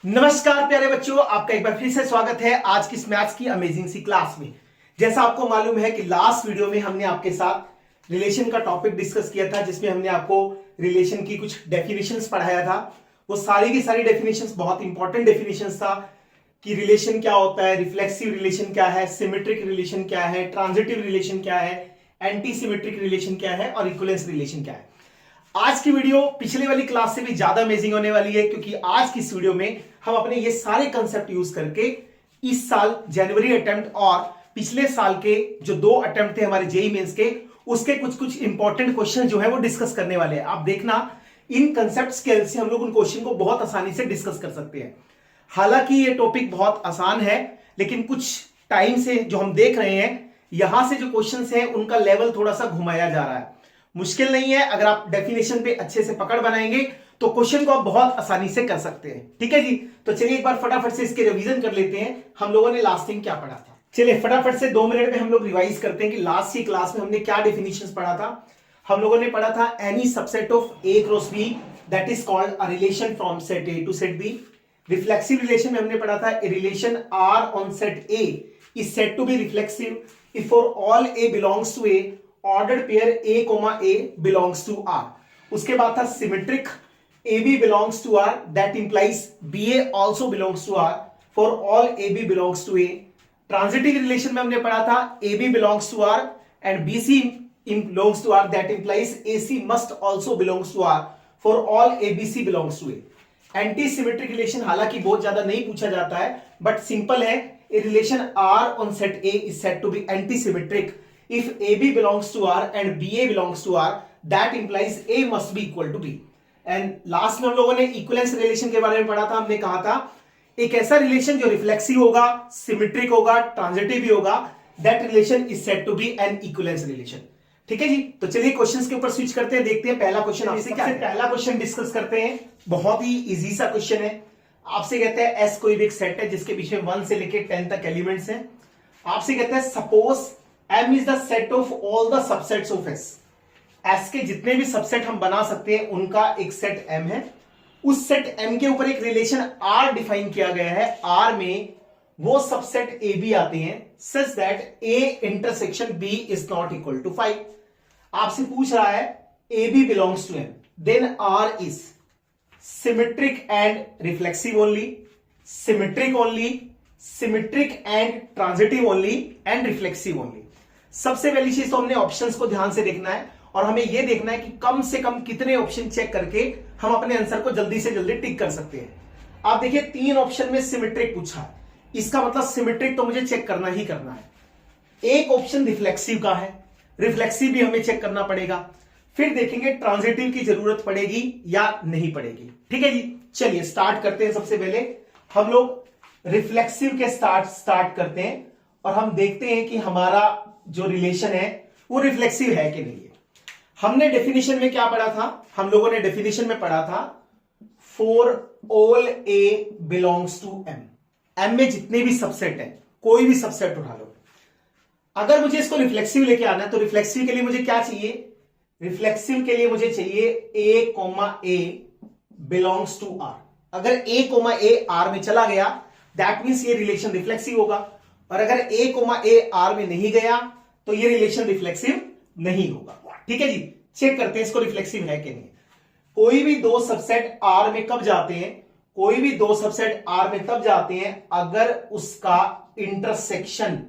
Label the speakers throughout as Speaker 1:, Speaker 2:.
Speaker 1: नमस्कार प्यारे बच्चों, आपका एक बार फिर से स्वागत है आज की इस मैथ्स की अमेजिंग सी क्लास में। जैसा आपको मालूम है कि लास्ट वीडियो में हमने आपके साथ रिलेशन का टॉपिक डिस्कस किया था, जिसमें हमने आपको रिलेशन की कुछ डेफिनेशंस पढ़ाया था। वो सारी की सारी डेफिनेशंस बहुत इंपॉर्टेंट डेफिनेशंस था कि रिलेशन क्या होता है, रिफ्लेक्सिव रिलेशन क्या है, सिमेट्रिक रिलेशन क्या है, ट्रांजिटिव रिलेशन क्या है, एंटी सिमेट्रिक रिलेशन क्या है और इक्विवेलेंस रिलेशन क्या है। आज की वीडियो पिछले वाली क्लास से भी ज्यादा अमेजिंग होने वाली है, क्योंकि आज की इस वीडियो में हम अपने ये सारे कंसेप्ट यूज करके इस साल जनवरी अटेम्प्ट और पिछले साल के जो 2 अटेम्प्ट थे हमारे जेईई मेंस के, उसके कुछ कुछ इंपॉर्टेंट क्वेश्चन जो है वो डिस्कस करने वाले हैं। आप देखना, इन कंसेप्ट स्केल से हम लोग उन क्वेश्चन को बहुत आसानी से डिस्कस कर सकते हैं। हालांकि ये टॉपिक बहुत आसान है, लेकिन कुछ टाइम से जो हम देख रहे हैं, यहां से जो क्वेश्चंस हैं उनका लेवल थोड़ा सा घुमाया जा रहा है। मुश्किल नहीं है, अगर आप डेफिनेशन पे अच्छे से पकड़ बनाएंगे तो क्वेश्चन को आप बहुत आसानी से कर सकते हैं। ठीक है जी, तो चलिए एक बार फटाफट से इसके रिवीजन कर लेते हैं। हम लोगों ने लास्ट टाइम क्या पढ़ा था, चलिए फटाफट से 2 मिनट में हम लोग रिवाइज करते हैं कि लास्ट की क्लास में हमने क्या डेफिनेशंस पढ़ा था। हम लोगों ने पढ़ा था any subset of A cross B that is called a relation from set A to set B. Reflexive relation में हमने पढ़ा था a relation R on set A is said to be reflexive if for all A belongs to A ordered pair a comma a belongs to R। उसके बाद था symmetric AB belongs to R that implies BA also belongs to R for all AB belongs to A। Transitive relation में हमने पढ़ा था AB belongs to R and BC belongs to R that implies AC must also belongs to R for all ABC belongs to A। Anti symmetric relation हालांकि बहुत ज्यादा नहीं पूछा जाता है, बट सिंपल है। A relation R on set A is said to be anti symmetric if AB belongs to R and BA belongs to R, that implies A must be equal to B। And last में हम लोगों ने equivalence relation के बारे में पढ़ा था। हमने कहा था एक ऐसा रिलेशन जो रिफ्लेक्सिव होगा, सिमेट्रिक होगा, ट्रांजिटिव भी होगा, that relation is said to be an equivalence relation. ठीक है जी, तो चलिए क्वेश्चंस के ऊपर स्विच करते हैं, देखते हैं पहला क्वेश्चन आपसे क्या है। पहला क्वेश्चन डिस्कस करते हैं, बहुत ही इजी सा क्वेश्चन है। आपसे कहते हैं एस कोई भी एक सेट है जिसके पीछे 1 से लेकर 10 तक एलिमेंट्स हैं। आपसे कहते हैं suppose M is the set of all the subsets of S। S के जितने भी सबसेट हम बना सकते हैं उनका एक सेट M है। उस सेट M के ऊपर एक रिलेशन R डिफाइन किया गया है। R में वो सबसेट AB आते हैं such that A intersection B is not equal to 5। आपसे पूछ रहा है AB belongs to M, then R is symmetric and reflexive only, symmetric only, symmetric and transitive only and reflexive only। सबसे पहली चीज तो हमने ऑप्शंस को ध्यान से देखना है और हमें यह देखना है कि कम से कम कितने ऑप्शन चेक करके हम अपने आंसर को जल्दी से जल्दी टिक कर सकते हैं। आप देखिए 3 ऑप्शन में सिमेट्रिक पूछा है, इसका मतलब सिमेट्रिक तो मुझे चेक करना ही करना है। एक ऑप्शन रिफ्लेक्सिव का है, रिफ्लेक्सिव भी हमें चेक करना पड़ेगा। फिर देखेंगे ट्रांजिटिव की जरूरत पड़ेगी या नहीं पड़ेगी। ठीक है जी, चलिए स्टार्ट करते हैं। सबसे पहले हम लोग रिफ्लेक्सिव के स्टार्ट करते हैं और हम देखते हैं कि हमारा जो रिलेशन है वो रिफ्लेक्सिव है कि नहीं है। हमने डेफिनेशन में क्या पढ़ा था, हम लोगों ने डेफिनेशन में पढ़ा था for all A belongs to M. M में जितने भी सबसेट हैं, कोई भी सबसेट उठा लो। अगर मुझे इसको रिफ्लेक्सिव लेके आना है तो रिफ्लेक्सिव के लिए मुझे क्या चाहिए, रिफ्लेक्सिव के लिए मुझे चाहिए A comma A belongs to R. अगर ए कोमा ए आर में चला गया दैट मीन्स ये रिलेशन रिफ्लेक्सिव होगा, और अगर ए कोमा ए आर में नहीं गया तो ये रिलेशन रिफ्लेक्सिव नहीं होगा। ठीक है जी, चेक करते हैं इसको रिफ्लेक्सिव है कि नहीं। कोई भी 2 सबसेट आर में कब जाते हैं, कोई भी 2 सबसेट आर में तब जाते हैं अगर उसका इंटरसेक्शन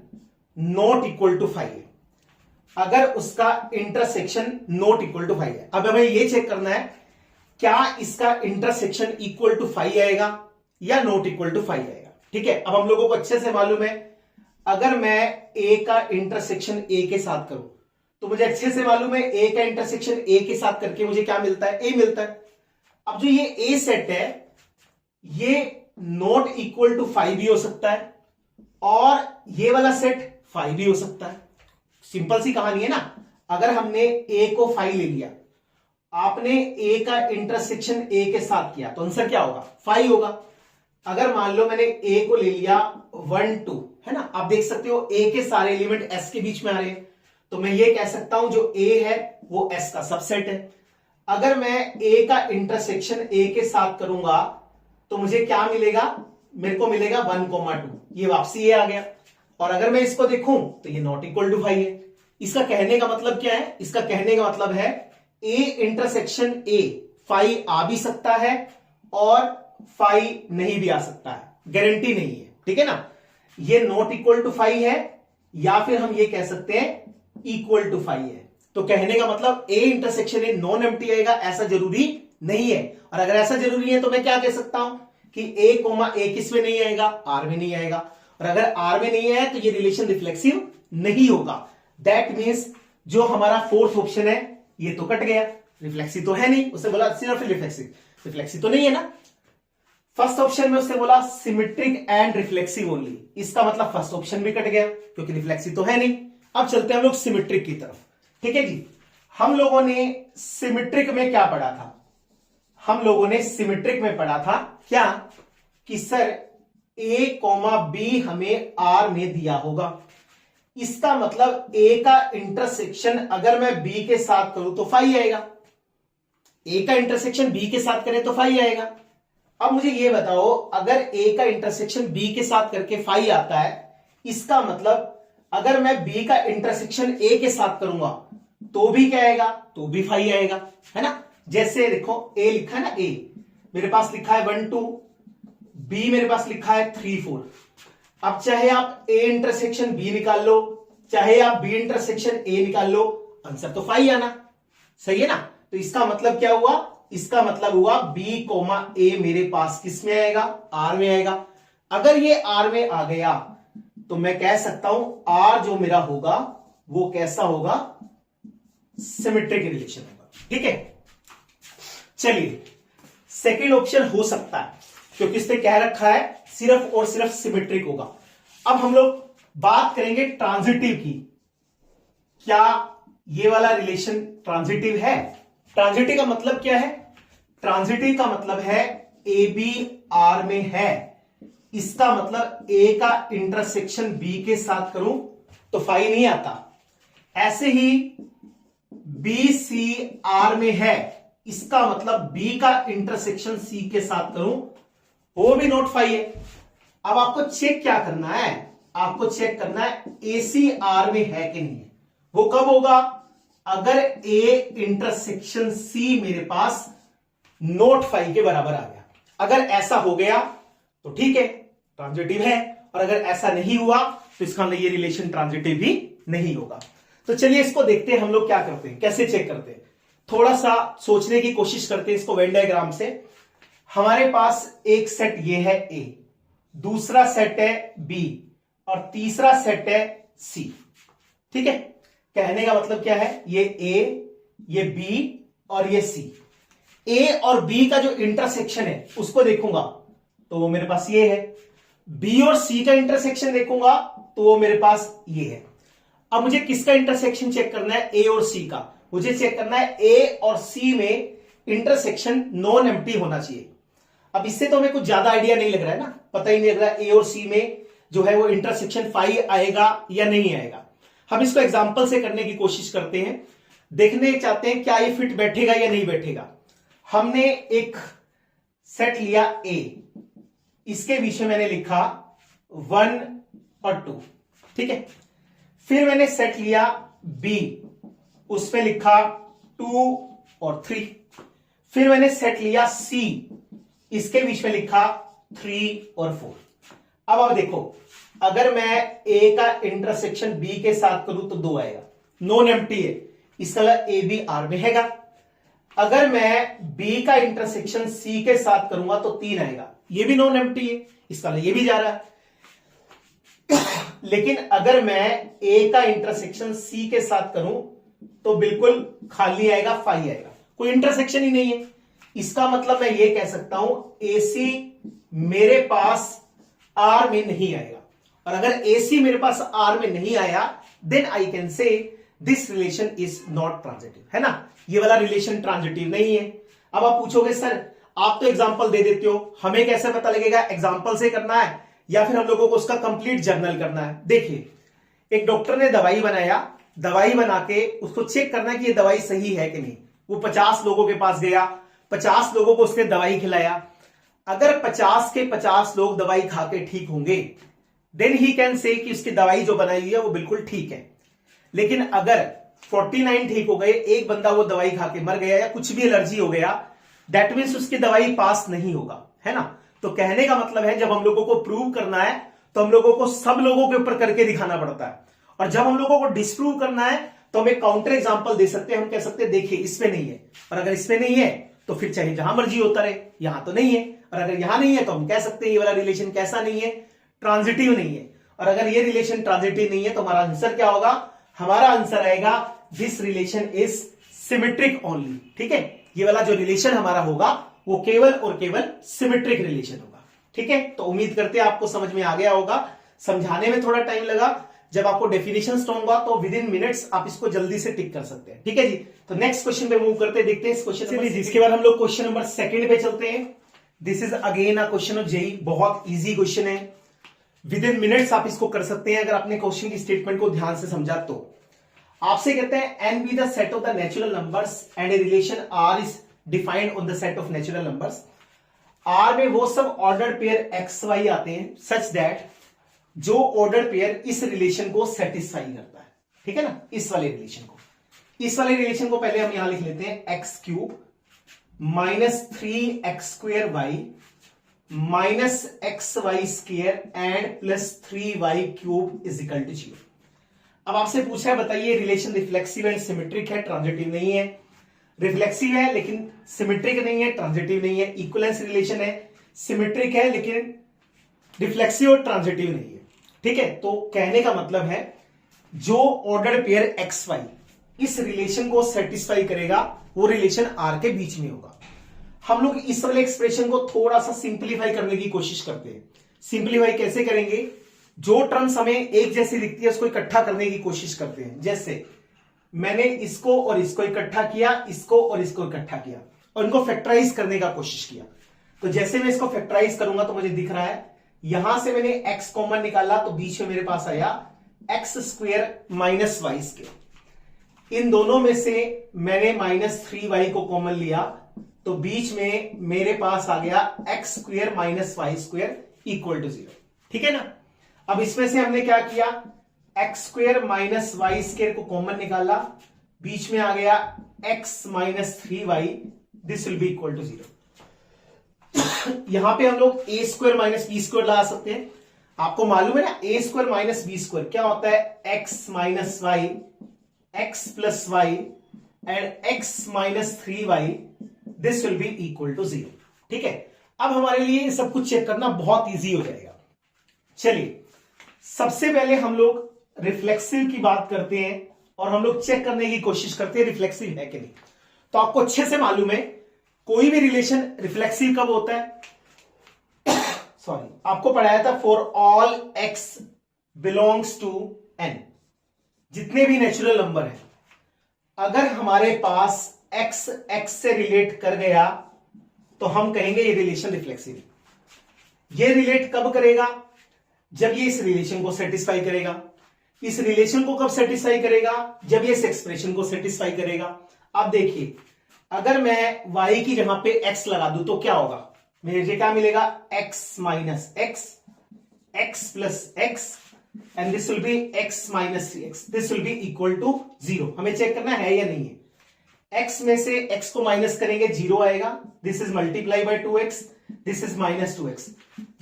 Speaker 1: नॉट इक्वल टू 5 है। अगर उसका इंटरसेक्शन नॉट इक्वल टू 5 है। अब हमें यह चेक करना है क्या इसका इंटरसेक्शन इक्वल टू 5 आएगा या नॉट इक्वल टू 5 आएगा। ठीक है, अब हम लोगों को अच्छे से मालूम है अगर मैं ए का इंटरसेक्शन ए के साथ करूं तो मुझे अच्छे से मालूम है ए का इंटरसेक्शन ए के साथ करके मुझे क्या मिलता है, ए मिलता है। अब जो ये ए सेट है ये नॉट इक्वल टू 5 भी हो सकता है और ये वाला सेट 5 भी हो सकता है। सिंपल सी कहानी है ना। अगर हमने ए को 5 ले लिया, आपने ए का इंटरसेक्शन ए के साथ किया तो आंसर क्या होगा, 5 होगा। अगर मान लो मैंने ए को ले लिया 1 2, है ना, आप देख सकते हो ए के सारे एलिमेंट एस के बीच में आ रहे हैं, तो मैं ये कह सकता हूं जो ए है वो एस का सबसेट है। अगर मैं ए का इंटरसेक्शन ए के साथ करूंगा तो मुझे क्या मिलेगा, मेरे को मिलेगा 1,2, ये वापसी ये आ गया। और अगर मैं इसको देखूं तो ये नॉट इक्वल टू 5 है। इसका कहने का मतलब क्या है, इसका कहने का मतलब है ए इंटरसेक्शन ए 5 आ भी सकता है और 5 नहीं भी आ सकता है, गारंटी नहीं है, ठीक है ना। ये नॉट इक्वल टू 5 है या फिर हम ये कह सकते हैं इक्वल टू 5 है। तो कहने का मतलब A intersection a non empty आएगा ऐसा जरूरी नहीं है। और अगर ऐसा जरूरी है तो मैं क्या कह सकता हूं कि ए कोमा ए किस में नहीं आएगा, आर में नहीं आएगा। और अगर आर में नहीं आया तो ये रिलेशन रिफ्लेक्सिव नहीं होगा। दैट मीन्स जो हमारा फोर्थ ऑप्शन है ये तो कट गया, रिफ्लेक्सिव तो है नहीं। उसने बोला सिर्फ रिफ्लेक्सिव, रिफ्लेक्सिव तो नहीं है ना। फर्स्ट ऑप्शन में उसने बोला सिमेट्रिक एंड रिफ्लेक्सिव ओनली, इसका मतलब फर्स्ट ऑप्शन भी कट गया क्योंकि रिफ्लेक्सिव तो है नहीं। अब चलते हैं हम लोग सिमेट्रिक की तरफ, ठीक है जी। हम लोगों ने सिमेट्रिक में क्या पढ़ा था, हम लोगों ने सिमेट्रिक में पढ़ा था क्या कि सर ए कॉमा बी हमें आर में दिया होगा, इसका मतलब ए का इंटरसेक्शन अगर मैं बी के साथ करूं तो 5 आएगा, ए का इंटरसेक्शन बी के साथ करें तो 5 आएगा। अब मुझे ये बताओ अगर ए का इंटरसेक्शन बी के साथ करके 5 आता है, इसका मतलब अगर मैं बी का इंटरसेक्शन ए के साथ करूंगा तो भी क्या आएगा, तो भी 5 आएगा, है ना। जैसे देखो ए लिखा है ना, ए मेरे पास लिखा है 1 2, बी मेरे पास लिखा है 3 4। अब चाहे आप ए इंटरसेक्शन बी निकाल लो, चाहे आप बी इंटरसेक्शन ए निकाल लो, आंसर तो 5 आना, सही है ना। तो इसका मतलब क्या हुआ, इसका मतलब हुआ बी कोमा ए मेरे पास किस में आएगा, आर में आएगा। अगर ये आर में आ गया तो मैं कह सकता हूं आर जो मेरा होगा वो कैसा होगा, सिमेट्रिक रिलेशन होगा, ठीक है। चलिए सेकंड ऑप्शन हो सकता है क्योंकि इसने कह रखा है सिर्फ और सिर्फ सिमेट्रिक होगा। अब हम लोग बात करेंगे ट्रांजिटिव की, क्या ये वाला रिलेशन ट्रांजिटिव है। ट्रांजिटिव का मतलब क्या है, ट्रांजिटिव का मतलब है ए बी आर में है, इसका मतलब ए का इंटरसेक्शन बी के साथ करूं तो 5 नहीं आता। ऐसे ही बी सी आर में है, इसका मतलब बी का इंटरसेक्शन सी के साथ करूं वो भी नॉट 5 है। अब आपको चेक क्या करना है, आपको चेक करना है ए सी आर में है कि नहीं है। वो कब होगा, अगर ए इंटरसेक्शन सी मेरे पास नॉट 5 के बराबर आ गया। अगर ऐसा हो गया तो ठीक है ट्रांजिटिव है, और अगर ऐसा नहीं हुआ तो इसका मतलब ये रिलेशन ट्रांजिटिव भी नहीं होगा। तो चलिए इसको देखते हैं हम लोग क्या करते हैं, कैसे चेक करते हैं। थोड़ा सा सोचने की कोशिश करते हैं इसको वेन डायग्राम से। हमारे पास एक सेट ये है ए, दूसरा सेट है बी और तीसरा सेट है सी, ठीक है। कहने का मतलब क्या है, ये ए, ये बी और ये सी। ए और बी का जो इंटरसेक्शन है उसको देखूंगा तो वो मेरे पास ये है, बी और सी का इंटरसेक्शन देखूंगा तो वो मेरे पास ये है। अब मुझे किसका इंटरसेक्शन चेक करना है, ए और सी का। मुझे चेक करना है ए और सी में इंटरसेक्शन नॉन एम्प्टी होना चाहिए। अब इससे तो हमें कुछ ज्यादा आइडिया नहीं लग रहा है ना, पता ही नहीं लग रहा है ए और सी में जो है वो इंटरसेक्शन 5 आएगा या नहीं आएगा। हम इसको एग्जांपल से करने की कोशिश करते हैं, देखने चाहते हैं क्या ये फिट बैठेगा या नहीं बैठेगा। हमने एक सेट लिया ए, इसके बीच में मैंने लिखा 1 और 2, ठीक है। फिर मैंने सेट लिया बी, उसमें लिखा 2 और 3। फिर मैंने सेट लिया सी, इसके बीच में लिखा 3 और 4। अब देखो अगर मैं ए का इंटरसेक्शन बी के साथ करूं तो 2 आएगा, नॉन एम्प्टी है, इसका मतलब ए बी आर में हैगा। अगर मैं बी का इंटरसेक्शन सी के साथ करूंगा तो 3 आएगा, ये भी नॉन एम्प्टी है, इसका मतलब ये भी जा रहा है। लेकिन अगर मैं ए का इंटरसेक्शन सी के साथ करूं तो बिल्कुल खाली आएगा, 5 आएगा, कोई इंटरसेक्शन ही नहीं है। इसका मतलब मैं ये कह सकता हूं एसी मेरे पास आर में नहीं आएगा, और अगर एसी मेरे पास आर में नहीं आया then I can say this relation is not transitive, है ना। ये वाला रिलेशन ट्रांजिटिव नहीं है। अब आप पूछोगे सर आप तो एग्जांपल दे देते हो, हमें कैसे पता लगेगा एग्जांपल से करना है या फिर हम लोगों को उसका कंप्लीट जर्नल करना है। देखिए एक डॉक्टर ने दवाई बनाया, दवाई बना के उसको चेक करना कि ये दवाई सही है कि नहीं। वो 50 लोगों के पास गया, 50 लोगों को उसने दवाई खिलाया। अगर 50 के 50 लोग दवाई खा के ठीक होंगे, देन ही कैन से कि उसकी दवाई जो बनाई हुई है वो बिल्कुल ठीक है। लेकिन अगर 49 ठीक हो गए, एक बंदा वो दवाई खा के मर गया या कुछ भी एलर्जी हो गया, दैट मीन्स उसकी दवाई पास नहीं होगा, है ना। तो कहने का मतलब है जब हम लोगों को प्रूव करना है तो हम लोगों को सब लोगों के ऊपर करके दिखाना पड़ता है, और जब हम लोगों को डिस्प्रूव करना है तो हम एक काउंटर एग्जांपल दे सकते हैं। हम कह सकते हैं देखिए इसमें नहीं है, और अगर इसमें नहीं है तो फिर चाहे जहां मर्जी होता रहे, यहां तो नहीं है, और अगर यहां नहीं है तो हम कह सकते हैं ये वाला रिलेशन कैसा नहीं है, ट्रांजिटिव नहीं है। और अगर ये रिलेशन ट्रांजिटिव नहीं है तो हमारा आंसर क्या होगा, हमारा आंसर आएगा this relation is symmetric only. ठीक है, ये वाला जो रिलेशन हमारा होगा वो केवल और केवल सिमेट्रिक रिलेशन होगा। ठीक है, तो उम्मीद करते हैं आपको समझ में आ गया होगा। समझाने में थोड़ा टाइम लगा, जब आपको डेफिनेशन होगा तो विद इन मिनट्स आप इसको जल्दी से टिक कर सकते हैं। ठीक है जी, तो नेक्स्ट क्वेश्चन पे मूव करते हैं, देखते हैं इस क्वेश्चन में। जिसके बाद हम लोग क्वेश्चन नंबर 2 पे चलते हैं। This is again a question of JEE, बहुत इजी क्वेश्चन है, विद इन मिनट्स आप इसको कर सकते हैं अगर आपने क्वेश्चन की स्टेटमेंट को ध्यान से समझा तो। आपसे कहते हैं N be the set of the natural numbers and a relation R is defined on the set of natural numbers. R में वो सब ऑर्डर पेयर एक्स वाई आते हैं सच दैट जो ऑर्डर पेयर इस रिलेशन को सेटिस्फाई करता है। ठीक है ना, इस वाले रिलेशन को पहले हम यहां लिख लेते हैं x cube minus 3x² y minus x y square and plus 3y³ is equal to 0। अब आपसे पूछा है बताइए रिलेशन रिफ्लेक्सिव एंड सिमेट्रिक है, ट्रांजिटिव नहीं है। रिफ्लेक्सिव है लेकिन सिमेट्रिक नहीं है, ट्रांजिटिव नहीं है। इक्विवेलेंस रिलेशन है, सिमेट्रिक है लेकिन रिफ्लेक्सिव और ट्रांजिटिव नहीं है। ठीक है, तो कहने का मतलब है जो ऑर्डर पेयर एक्स वाई इस रिलेशन को सेटिस्फाई करेगा वो रिलेशन आर के बीच में होगा। हम लोग इस वाले एक्सप्रेशन को थोड़ा सा सिंप्लीफाई करने की कोशिश करते हैं। सिंप्लीफाई कैसे करेंगे, जो टर्म्स हमें एक जैसी दिखती है उसको इकट्ठा करने की कोशिश करते हैं। जैसे मैंने इसको और इसको इकट्ठा किया, इसको और इसको इकट्ठा किया और इनको फैक्टराइज करने का कोशिश किया। तो जैसे मैं इसको फैक्टराइज करूंगा तो मुझे दिख रहा है यहां से मैंने x कॉमन निकाला तो बीच में मेरे पास आया x² माइनस वाई स्क्वायर। इन दोनों में से मैंने -3y को कॉमन लिया तो बीच में मेरे पास आ गया x² minus y square equal to 0। ठीक है ना, अब इसमें से हमने क्या किया, x² माइनस वाई स्क्वायर को कॉमन निकाला, बीच में आ गया x minus 3y, this will be equal to 0। यहां पे हम लोग a² माइनस b² लगा सकते हैं। आपको मालूम है ना a² माइनस b² क्या होता है, x minus y x plus y and x minus 3y, this will be equal to 0। ठीक है, अब हमारे लिए सब कुछ चेक करना बहुत इजी हो जाएगा। चलिए सबसे पहले हम लोग रिफ्लेक्सिव की बात करते हैं और हम लोग चेक करने की कोशिश करते हैं रिफ्लेक्सिव है कि नहीं। तो आपको अच्छे से मालूम है कोई भी रिलेशन रिफ्लेक्सिव कब होता है, सॉरी आपको पढ़ाया था for all x belongs to n, जितने भी नेचुरल नंबर हैं अगर हमारे पास x से रिलेट कर गया तो हम कहेंगे ये रिलेशन रिफ्लेक्सिव है। ये रिलेट कब करेगा, जब ये इस रिलेशन को सेटिस्फाई करेगा। इस रिलेशन को कब सेटिस्फाई करेगा, जब ये इस एक्सप्रेशन को सेटिस्फाई करेगा। अब देखिए अगर मैं y की जगह पे x लगा दूं तो क्या होगा, मुझे क्या मिलेगा, x minus x, x plus x and this will be x minus 3x, this will be equal to 0। हमें चेक करना है या नहीं है। x में से x को माइनस करेंगे 0 आएगा, this is multiply by 2x, this is minus 2x।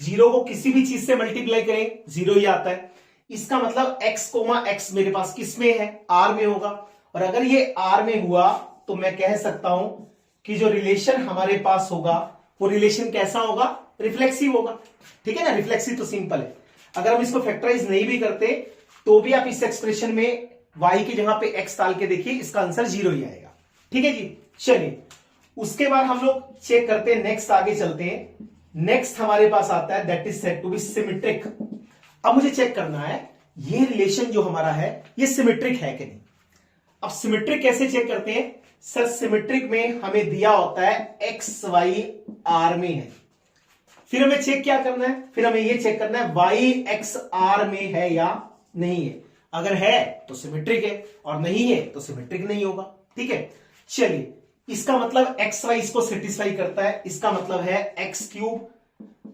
Speaker 1: 0 को किसी भी चीज से मल्टीप्लाई करें 0 ही आता है। इसका मतलब x, मेरे पास किस में है, r में होगा। और अगर ये r में हुआ तो मैं कह सकता हूं कि जो रिलेशन हमारे पास होगा वो रिलेशन कैसा होगा, रिफ्लेक्सिव होगा। ठीक है ना, रिफ्लेक्सिव तो सिंपल है। अगर हम इसको फैक्टराइज नहीं भी करते तो भी आप इस एक्सप्रेशन में y की जगह पे x डाल के देखिए, इसका आंसर 0 ही आएगा। ठीक है जी, चलिए उसके बाद हम लोग चेक करते हैं, नेक्स्ट आगे चलते हैं। नेक्स्ट हमारे पास आता है that is said to be symmetric. अब मुझे चेक करना है ये रिलेशन जो हमारा है ये सिमेट्रिक है कि नहीं। अब सिमेट्रिक कैसे चेक करते हैं, सर सिमेट्रिक में हमें दिया होता है एक्स वाई आर में है, फिर हमें चेक क्या करना है, फिर हमें ये चेक करना है वाई एक्स आर में है या नहीं है। अगर है तो सिमेट्रिक है और नहीं है तो सिमेट्रिक नहीं होगा। ठीक है, चलिए इसका मतलब एक्स वाई इसको सेटिस्फाई करता है, इसका मतलब है x cube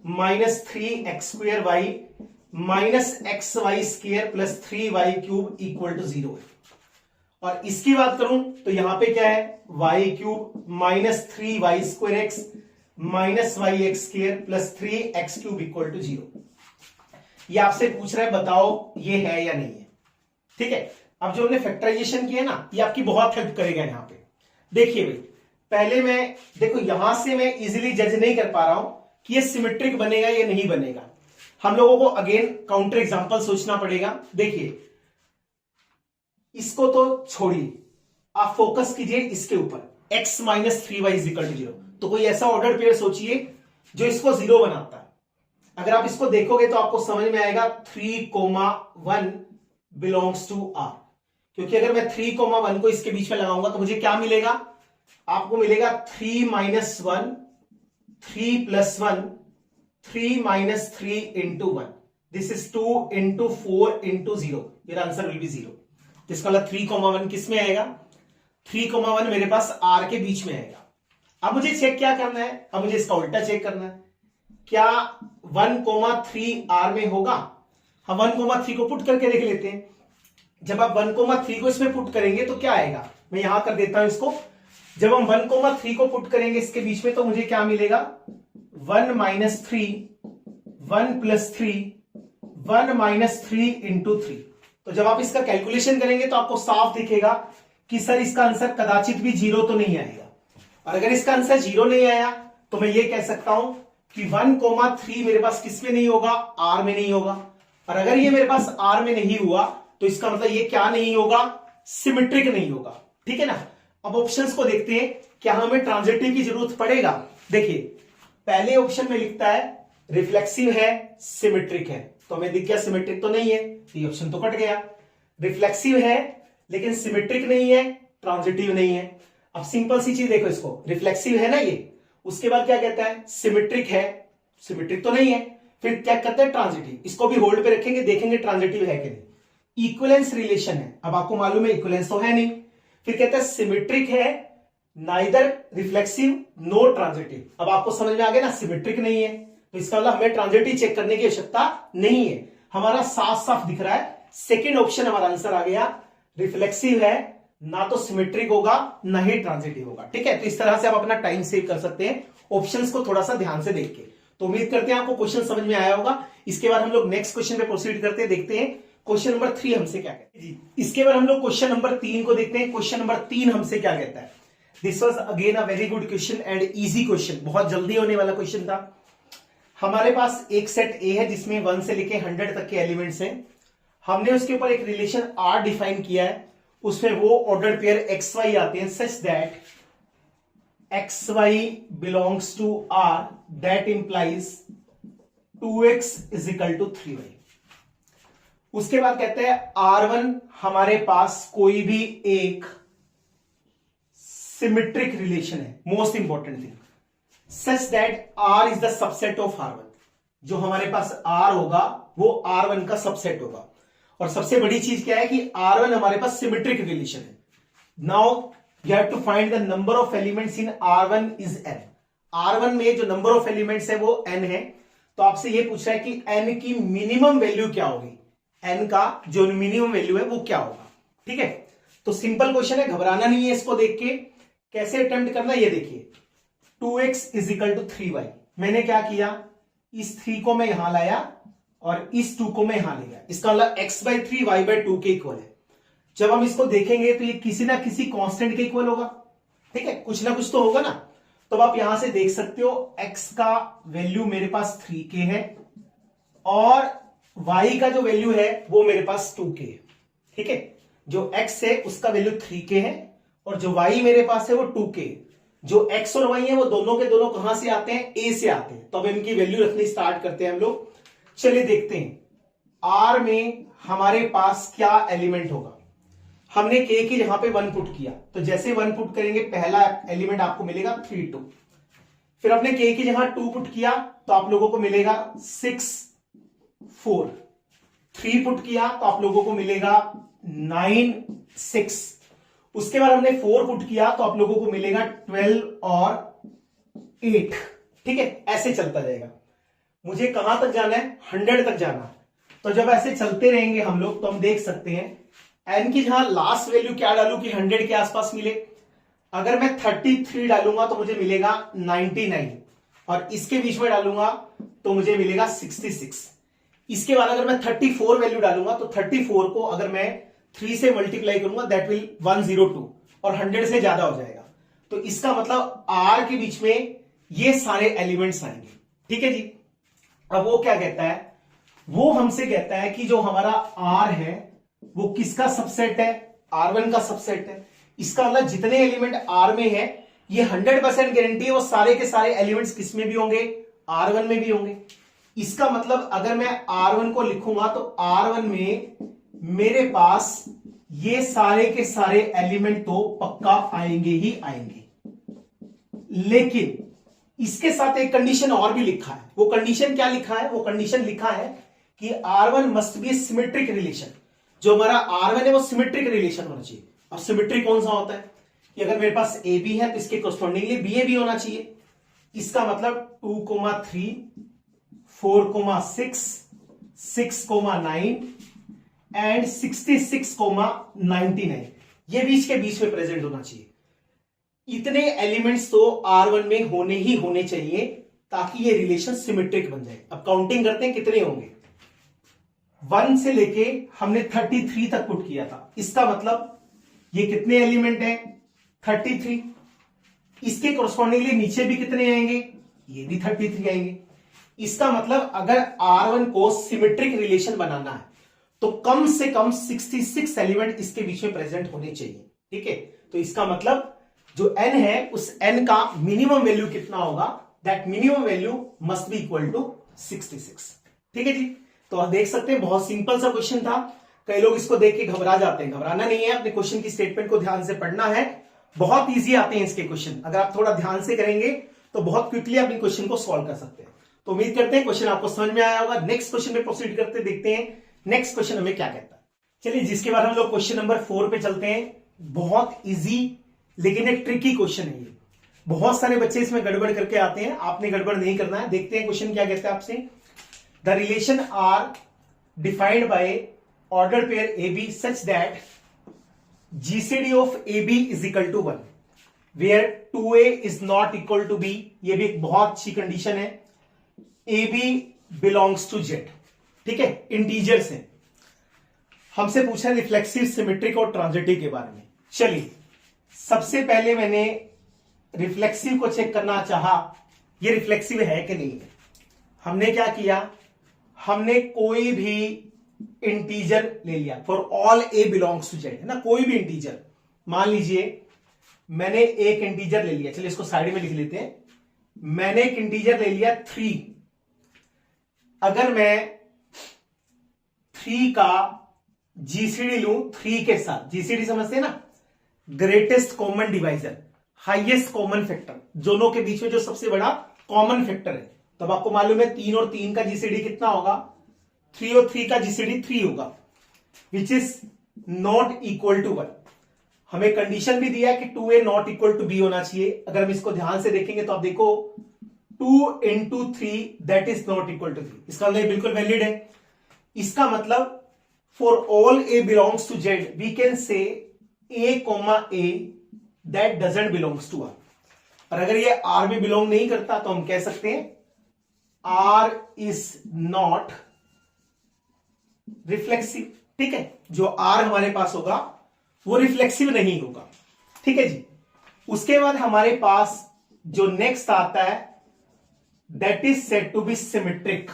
Speaker 1: minus 3x² y minus x y square plus 3y³ equal to 0 है। और इसकी बात करूं तो यहां पे क्या है, y³ minus 3y² x minus y(x²) plus 3x³ equal to 0। ये आपसे पूछ रहा है बताओ ये है या नहीं है। ठीक है, अब जो हमने फैक्टराइजेशन किया ना, ये आपकी बहुत हेल्प करेगा यहां पे। देखिए भाई, पहले मैं देखो यहां से मैं इजीली जज नहीं कर पा रहा हूं कि ये सिमेट्रिक बनेगा या नहीं बनेगा। हम लोगों को अगेन काउंटर एग्जांपल सोचना पड़ेगा। देखिए इसको तो छोड़िए, आप फोकस कीजिए इसके ऊपर, x minus 3y is equal to 0। तो कोई ऐसा ऑर्डर पेयर सोचिए जो इसको 0 बनाता है। अगर आप इसको देखोगे तो आपको समझ में आएगा 3,1 बिलोंग्स टू R, क्योंकि अगर मैं 3,1 को इसके बीच में लगाऊंगा तो मुझे क्या मिलेगा, आपको मिलेगा 3 minus 1 3 plus 1 3 minus 3 into 1, this is 2 into 4 into 0, your answer will be 0। इसका मतलब 3,1 किस में आएगा, 3,1 मेरे पास R के बीच में आएगा। अब मुझे चेक क्या करना है, अब मुझे इसका उल्टा चेक करना है, क्या 1,3 R में होगा। हम 1,3 को पुट करके देख लेते हैं। जब आप 1,3 को इसमें पुट करेंगे तो क्या आएगा, मैं यहां कर देता हूं इसको। जब हम 1,3 को पुट करेंगे इसके बीच में तो मुझे क्या मिलेगा, 1 माइनस 3 1 प्लस 3 1 माइनस 3 इंटू 3। तो जब आप इसका कैलकुलेशन करेंगे तो आपको साफ दिखेगा कि सर इसका आंसर कदाचित भी 0 तो नहीं आएगा। और अगर इसका आंसर 0 नहीं आया तो मैं ये कह सकता हूं कि 1,3 मेरे पास किस में नहीं होगा, R में नहीं होगा। और अगर ये मेरे पास R में नहीं हुआ तो इसका मतलब ये क्या नहीं होगा, सिमेट्रिक नहीं होगा। ठीक है ना। अब ऑप्शंस को देखते हैं, क्या हमें ट्रांजिटिव की जरूरत पड़ेगा। देखिए पहले ऑप्शन में लिखता है रिफ्लेक्सिव है सिमेट्रिक है, तो हमें दिख गया सिमेट्रिक तो नहीं है, ये ऑप्शन तो कट गया। रिफ्लेक्सिव है लेकिन सिमेट्रिक नहीं है, ट्रांजिटिव नहीं है। अब सिंपल सी चीज देखो, इसको रिफ्लेक्सिव है ना ये, उसके बाद क्या कहता है सिमेट्रिक है, सिमेट्रिक तो नहीं है, फिर क्या कहते हैं ट्रांजिटिव। इसको भी होल्ड पे रखेंगे, देखेंगे ट्रांजिटिव है कि नहीं। इक्विवेलेंस रिलेशन है, अब आपको मालूम है इक्विवेलेंस तो है नहीं। फिर कहता है सिमेट्रिक है, नाइदर रिफ्लेक्सिव नो ट्रांजिटिव। अब आपको समझ में आ गया ना, सिमेट्रिक नहीं है तो इसका मतलब हमें ट्रांजिटिव चेक करने की आवश्यकता नहीं है, हमारा साफ साफ दिख रहा है सेकेंड ऑप्शन हमारा आंसर आ गया। रिफ्लेक्सिव है, ना तो सिमेट्रिक होगा ना ही ट्रांजिटिव होगा। ठीक है, तो इस तरह से आप अपना टाइम सेव कर सकते हैं ऑप्शंस को थोड़ा सा ध्यान से देख के। तो उम्मीद करते हैं आपको क्वेश्चन समझ में आया होगा। इसके बाद हम लोग नेक्स्ट क्वेश्चन पे प्रोसीड करते हैं, देखते हैं क्वेश्चन नंबर 3 हमसे क्या कहता है। इसके बाद हम लोग क्वेश्चन नंबर 3 को देखते हैं। क्वेश्चन नंबर 3 हमसे क्या कहता है। This was again a very good question and easy question, बहुत जल्दी होने वाला क्वेश्चन था। हमारे पास एक सेट ए है जिसमें 1 से लेके 100 तक के एलिमेंट्स हैं। हमने उसके ऊपर एक रिलेशन R डिफाइन किया है, उसमें वो ऑर्डर पेयर एक्स वाई आते हैं such that x y belongs to R, that implies 2x is equal to 3y। उसके बाद कहते हैं R1 हमारे पास कोई भी एक सिमेट्रिक रिलेशन है, most important thing, such that R is the subset of R1। जो हमारे पास R होगा वो R1 का सबसेट होगा। और सबसे बड़ी चीज क्या है कि R1 हमारे पास सिमेट्रिक रिलेशन है। Now you have to find the number of elements in R1 is n। R1 में जो नंबर ऑफ एलिमेंट्स है वो n है। तो आपसे ये पूछ रहा है कि n की मिनिमम वैल्यू क्या होगी, n का जो मिनिमम वैल्यू है वो क्या होगा। ठीक है, तो सिंपल क्वेश्चन है, घबराना नहीं है इसको देख के। कैसे अटेम्प्ट करना ये देखिए, 2x is equal to 3y। मैंने क्या किया, इस 3 को मैं यहां लाया और इस 2 को मैं यहां ले गया। इसका मतलब x/3 y/2 के इक्वल है। जब हम इसको देखेंगे तो ये किसी ना किसी कांस्टेंट के इक्वल होगा। ठीक है, कुछ ना कुछ तो होगा ना। तो आप यहां से देख सकते हो x का वैल्यू मेरे पास 3k है और y का जो वैल्यू है वो मेरे पास 2k है। ठीक है, जो x है उसका वैल्यू 3k है और जो y मेरे पास है वो 2k है। जो x और y है वो दोनों के दोनों कहां से आते हैं, a से आते हैं। तो अब इनकी वैल्यू रखनी स्टार्ट करते हैं हम लोग। चलिए देखते हैं R में हमारे पास क्या एलिमेंट होगा। हमने k की जगह पे 1 पुट किया, तो जैसे 1 पुट करेंगे पहला एलिमेंट आपको मिलेगा 3 2। फिर हमने k की जगह 2 पुट किया तो आप लोगों को मिलेगा 6 4। 3 पुट किया तो आप लोगों को मिलेगा 9 6। उसके बाद हमने 4 पुट किया तो आप लोगों को मिलेगा 12 और 8। ठीक है, ऐसे चलता जाएगा। मुझे कहां तक जाना है, 100 तक जाना है। तो जब ऐसे चलते रहेंगे हम लोग तो हम देख सकते हैं एन की जहां लास्ट वैल्यू क्या डालू कि 100 के आसपास मिले। अगर मैं 33 डालूंगा तो मुझे मिलेगा 99 और इसके बीच में डालूंगा तो मुझे मिलेगा 66। इसके बाद अगर मैं 34 वैल्यू डालूंगा तो 34 को अगर मैं 3 से मल्टीप्लाई करूंगा दैट विल 102 और 100 से ज्यादा हो जाएगा। तो इसका मतलब आर के बीच में ये सारे एलिमेंट्स आएंगे। ठीक है जी। अब वो क्या कहता है, वो हमसे कहता है कि जो हमारा आर है वो किसका सबसेट है, R1 का सबसेट है। इसका मतलब जितने एलिमेंट आर में है ये 100% गारंटी है वो सारे के सारे एलिमेंट्स किस में भी होंगे, R1 में भी होंगे। इसका मतलब अगर मैं R1 को लिखूंगा तो R1 में मेरे पास ये सारे के सारे एलिमेंट तो पक्का आएंगे ही आएंगे। लेकिन इसके साथ एक कंडीशन और भी लिखा है। वो कंडीशन क्या लिखा है, वो कंडीशन लिखा है कि R1 must be symmetric relation. जो हमारा R1 है वो सिमेट्रिक रिलेशन होना चाहिए। अब सिमेट्रिक कौन सा होता है कि अगर मेरे पास AB है तो इसके कोरस्पॉन्डिंगली BA भी होना चाहिए। इसका मतलब 2,3 4,6 6,9 एंड 66,99 ये बीच के बीच में प्रेजेंट होना चाहिए। इतने एलिमेंट्स तो R1 में होने ही होने चाहिए ताकि ये रिलेशन सिमेट्रिक बन जाए। अब काउंटिंग करते हैं कितने होंगे। 1 से लेके हमने 33 तक पुट किया था। इसका मतलब ये कितने एलिमेंट हैं, 33। इसके कोरस्पॉन्डिंगली नीचे भी कितने आएंगे, ये भी 33 आएंगे। इसका मतलब अगर R1 को सिमेट्रिक रिलेशन बनाना है तो कम से कम 66 एलिमेंट इसके बीच में प्रेजेंट होने चाहिए। ठीक है, तो इसका मतलब जो n है उस n का मिनिमम वैल्यू कितना होगा, that minimum value must be equal to 66। ठीक है जी। तो आप देख सकते हैं बहुत सिंपल सा क्वेश्चन था। कई लोग इसको देख के घबरा जाते हैं, घबराना नहीं है, अपने क्वेश्चन की स्टेटमेंट को ध्यान से पढ़ना है। बहुत इजी आते हैं इसके क्वेश्चन, अगर आप थोड़ा ध्यान से करेंगे तो बहुत क्विकली अपने क्वेश्चन को सॉल्व कर सकते हैं। तो उम्मीद करते हैं क्वेश्चन आपको समझ में आया होगा। नेक्स्ट क्वेश्चन पे प्रोसीड करते देखते हैं नेक्स्ट क्वेश्चन हमें क्या कहता है। चलिए, जिसके बाद हम लोग क्वेश्चन नंबर 4 पे चलते हैं। बहुत इजी लेकिन एक ट्रिकी क्वेश्चन है ये। बहुत सारे बच्चे इसमें गड़बड़ करके आते हैं, आपने गड़बड़ नहीं करना है। देखते हैं क्वेश्चन क्या कहता है आपसे। The relation R defined by order pair AB such that GCD of AB is equal to 1 where 2A is not equal to B। ये भी एक बहुत अच्छी कंडीशन है। AB belongs to Z। ठीक है, इंटीजर से हमसे पूछा रिफ्लेक्सिव, सिमेट्रिक और ट्रांजिटिव के बारे में। चलिए, सबसे पहले मैंने रिफ्लेक्सिव को चेक करना चाहा, ये रिफ्लेक्सिव है कि नहीं है। हमने क्या किया, हमने कोई भी इंटीजर ले लिया। For all A belongs to Z है ना, कोई भी इंटीजर। मान लीजिए मैंने एक इंटीजर ले लिया, चलिए इसको साइड में लिख लेते हैं। मैंने एक इंटीजर ले लिया 3। अगर मैं 3 का GCD लूं 3 के साथ, GCD समझते हैं ना, greatest common divisor, highest common factor, दोनों के बीच में जो सबसे बड़ा कॉमन फैक्टर है। तब आपको मालूम है 3 और 3 का GCD कितना होगा, 3 और 3 का GCD 3 होगा, which is not equal to 1। हमें कंडीशन भी दिया है कि 2A not equal to B होना चाहिए। अगर हम इसको ध्यान से देखेंगे तो आप देखो 2 into 3 that is not equal to 3। इसका मतलब बिल्कुल वैलिड है। इसका मतलब for all A belongs to Z we can say A, A that doesn't belongs to R। और अगर ये R में बिलोंग नहीं करता तो हम कह सकते हैं R इज नॉट रिफ्लेक्सिव। ठीक है, जो R हमारे पास होगा वो रिफ्लेक्सिव नहीं होगा। ठीक है जी। उसके बाद हमारे पास जो नेक्स्ट आता है that is said to be symmetric.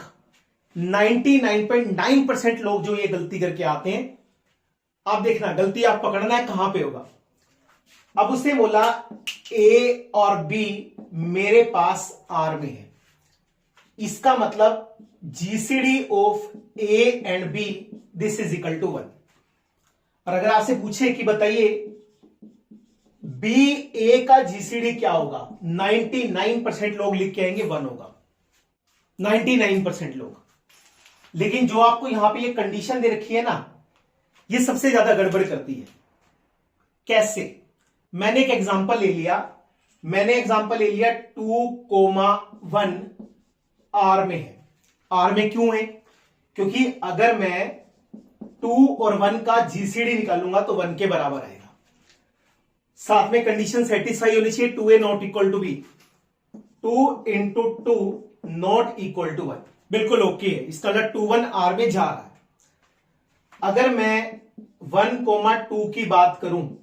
Speaker 1: 99.9% लोग जो ये गलती करके आते हैं, आप देखना गलती आप पकड़ना है कहां पे होगा। अब उसने बोला A और B मेरे पास R में है। इसका मतलब GCD of A and B this is equal to 1। और अगर आपसे पूछे कि बताइए B A का GCD क्या होगा, 99% लोग लिख के आएंगे 1 होगा, 99% लोग। लेकिन जो आपको यहां पे ये कंडीशन दे रखी है ना, ये सबसे ज्यादा गड़बड़ करती है। कैसे? मैंने एक एग्जांपल ले लिया, 2,1 आर में है। आर में क्यों है? क्योंकि अगर मैं 2 और 1 का जीसीडी निकालूंगा तो 1 के बराबर आएगा। साथ में कंडीशन सेटिस्फाई होनी चाहिए, 2a नॉट इक्वल टू बी, 2 इंटू 2 नॉट इक्वल टू 1, बिल्कुल ओके है। इसका मतलब 2 1 आर में जा रहा है। अगर मैं 1,2 की बात करूं तो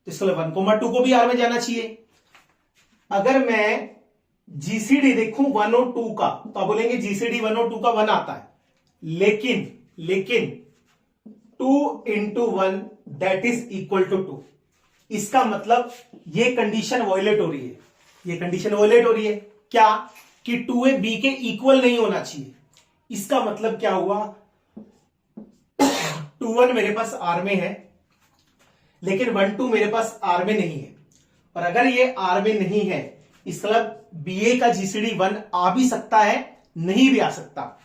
Speaker 1: इसका 1,2 को भी आर में जाना चाहिए। अगर मैं जीसीडी देखूं 1 और 2 का तो आप बोलेंगे जीसीडी 1 और 2 का 1 आता है, लेकिन 2 into 1 that is equal to 2। इसका मतलब ये कंडीशन वॉयलेट हो रही है, ये कंडीशन वॉयलेट हो रही है। क्या? कि 2a b के इक्वल नहीं होना चाहिए। इसका मतलब क्या हुआ? 2 1 मेरे पास आर में है, लेकिन 1 2 मेरे पास आर में नहीं है। और अगर ये आर में नहीं है, इसका मतलब bA का जीसीडी 1 आ भी सकता है, नहीं भी आ सकता।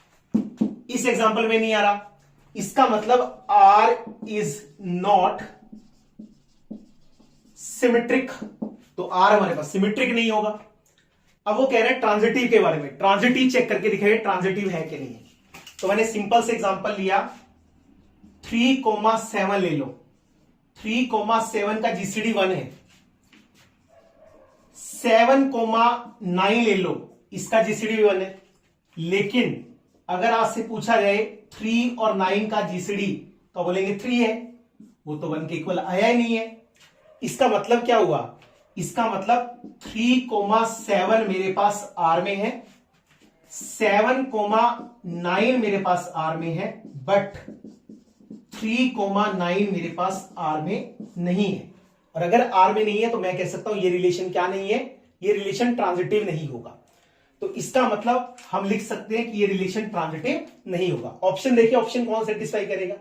Speaker 1: इस एग्जांपल में नहीं आ रहा, इसका मतलब R इज नॉट सिमेट्रिक, तो R हमारे पास सिमेट्रिक नहीं होगा। अब वो कह रहे हैं ट्रांजिटिव के बारे में, ट्रांजिटिव चेक करके दिखाइए ट्रांजिटिव है कि नहीं है। तो मैंने सिंपल से एग्जांपल लिया, 3,7 ले लो, 3,7 का जीसीडी 1 है। 7,9 ले लो, इसका जीसीडी 1 है। लेकिन अगर आपसे पूछा जाए 3 और 9 का जीसीडी तो बोलेंगे 3 है, वो तो 1 के इक्वल आया ही नहीं है। इसका मतलब क्या हुआ? इसका मतलब 3,7 मेरे पास आर में है, 7,9 मेरे पास आर में है, बट 3,9 मेरे पास आर में नहीं है। और अगर आर में नहीं है तो मैं कह सकता हूं ये रिलेशन क्या नहीं है, ये रिलेशन ट्रांजिटिव नहीं होगा। तो इसका मतलब हम लिख सकते हैं कि ये रिलेशन ट्रांजिटिव नहीं होगा। ऑप्शन देखिए, ऑप्शन कौन सेटिस्फाई करेगा?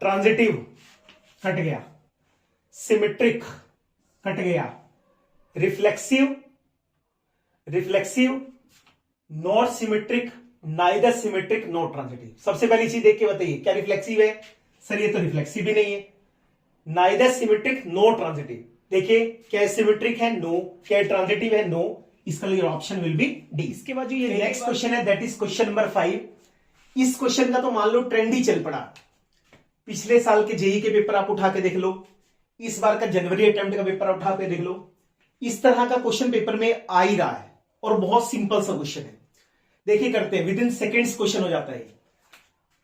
Speaker 1: ट्रांजिटिव कट गया, सिमेट्रिक कट गया, reflexive not symmetric, neither symmetric not transitive. सबसे पहली चीज देख के बताइए, क्या रिफ्लेक्सिव है? सर ये तो रिफ्लेक्सिव भी नहीं है। नाइदर सिमेट्रिक नो ट्रांजिटिव, देखिए क्या सिमेट्रिक है? नो। क्या ट्रांजिटिव है? नो। इसका लिए ऑप्शन विल बी डी। इसके बाद जो ये नेक्स्ट क्वेश्चन है दैट इज क्वेश्चन नंबर 5। इस क्वेश्चन का तो मान लो ट्रेंड ही चल पड़ा, पिछले साल के जेई के पेपर आप उठा के देख लो, इस बार का जनवरी अटेम्प्ट का पेपर उठा के देख लो, इस तरह का क्वेश्चन पेपर में आ ही रहा है और बहुत सिंपल सा क्वेश्चन है। देखिए करते हैं, विद इन सेकेंड्स क्वेश्चन हो जाता है।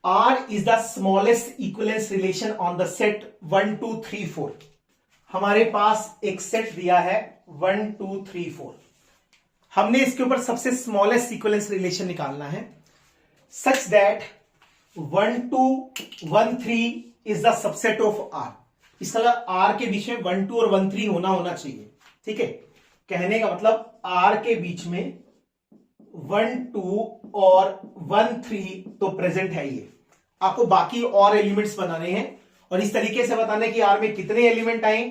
Speaker 1: R is the smallest equivalence relation on the set 1 2 3 4। हमारे पास एक सेट दिया है 1 2 3 4। हमने इसके ऊपर सबसे स्मॉलेस्ट इक्विवेलेंस रिलेशन निकालना है, such that 1 2 1 3 is the subset of R। इसका मतलब R के बीच में 1 2 और 1 3 होना चाहिए। ठीक है, कहने का मतलब R के बीच में 1 2 और 1 3 तो प्रेजेंट है। ये आपको बाकी और एलिमेंट्स बनाने हैं और इस तरीके से बताना है कि R में कितने एलिमेंट आए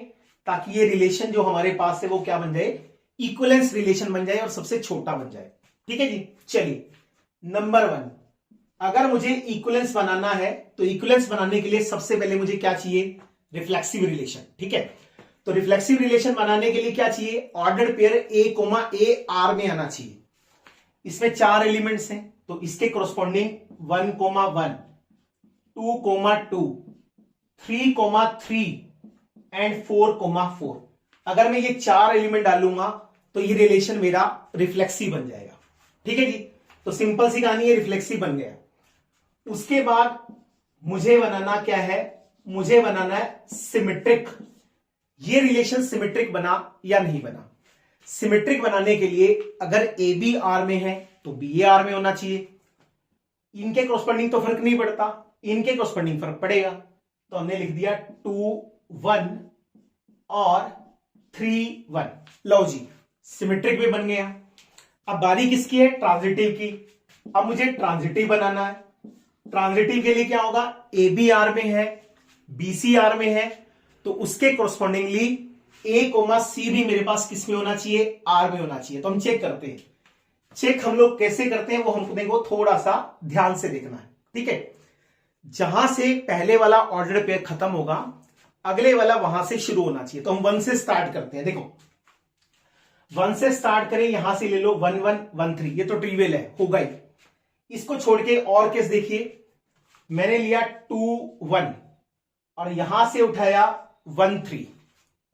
Speaker 1: ताकि ये रिलेशन जो हमारे पास है वो क्या बन जाए, इक्विवेलेंस रिलेशन बन जाए और सबसे छोटा बन जाए। ठीक है जी। चलिए नंबर 1, अगर मुझे इक्विवेलेंस बनाना है तो इक्विवेलेंस बनाने के लिए सबसे पहले मुझे क्या चाहिए? Reflexive relation. ठीक है, तो रिफ्लेक्सिव रिलेशन बनाने के लिए क्या चाहिए? ऑर्डर्ड पेयर A, R में आना चाहिए। इसमें 4 एलिमेंट्स हैं तो इसके कोरस्पॉन्डिंग 1, 1, 2, 2, 3, 3 एंड 4, 4। अगर मैं ये 4 एलिमेंट डालूंगा तो ये रिलेशन मेरा रिफ्लेक्सिव बन जाएगा। ठीक है जी, तो सिंपल सी कहानी है, रिफ्लेक्सिव बन गया। उसके बाद मुझे बनाना क्या है? मुझे बनाना है सिमेट्रिक। ये रिलेशन सिमेट्रिक बना या नहीं बना? सिमेट्रिक बनाने के लिए अगर ए बी आर में है तो बी ए आर में होना चाहिए। इनके कोरस्पॉन्डिंग तो फर्क नहीं पड़ता, इनके कोरस्पॉन्डिंग फर्क पड़ेगा। तो हमने लिख दिया 2 1 और 3 1। लो जी, सिमेट्रिक भी बन गया। अब बारी किसकी है? ट्रांजिटिव की। अब मुझे ट्रांजिटिव बनाना है। ट्रांजिटिव के लिए क्या होगा? ए बी आर में है, बी सी आर में है, तो उसके कोरस्पॉन्डिंगली ए कोमा सी भी मेरे पास किस में होना चाहिए? आर में होना चाहिए। तो हम चेक करते हैं। चेक हम लोग कैसे करते हैं वो हमको थोड़ा सा ध्यान से देखना है। ठीक है, जहां से पहले वाला ऑर्डर पेयर खत्म होगा अगले वाला वहां से शुरू होना चाहिए। तो हम 1 से स्टार्ट करते हैं। देखो 1 से स्टार्ट करें, यहां से ले लो 1 1 1 3, ये तो ट्रिवियल है, होगा ही। इसको छोड़ के और केस देखिए, मैंने लिया 2 1 और यहां से उठाया 1 3,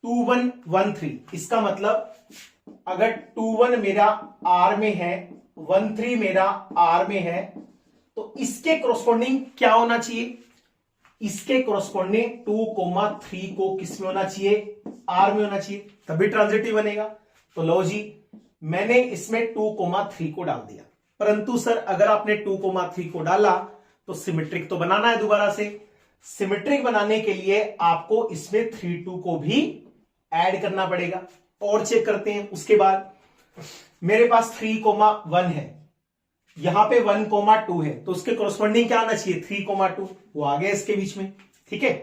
Speaker 1: 2 1 1 3। इसका मतलब अगर 2 1 मेरा आर में है, 1 3 मेरा आर में है, तो इसके कोरस्पॉन्डिंग क्या होना चाहिए? इसके कोरस्पॉन्डिंग 2 3 को किस में होना चाहिए? आर में होना चाहिए, तभी ट्रांजिटिव बनेगा। तो लो जी, मैंने इसमें 2 3 को डाल दिया। परंतु सर अगर आपने 2 3 को डाला तो सिमेट्रिक तो बनाना है दोबारा से। सिमेट्रिक बनाने के लिए आपको इसमें 3 2 को भी ऐड करना पड़ेगा। और चेक करते हैं। उसके बाद मेरे पास 3 1 है, यहां पे 1 2 है, तो उसके कोरस्पॉन्डिंग क्या आना चाहिए? 3 2, वो आ गया इसके बीच में। ठीक है,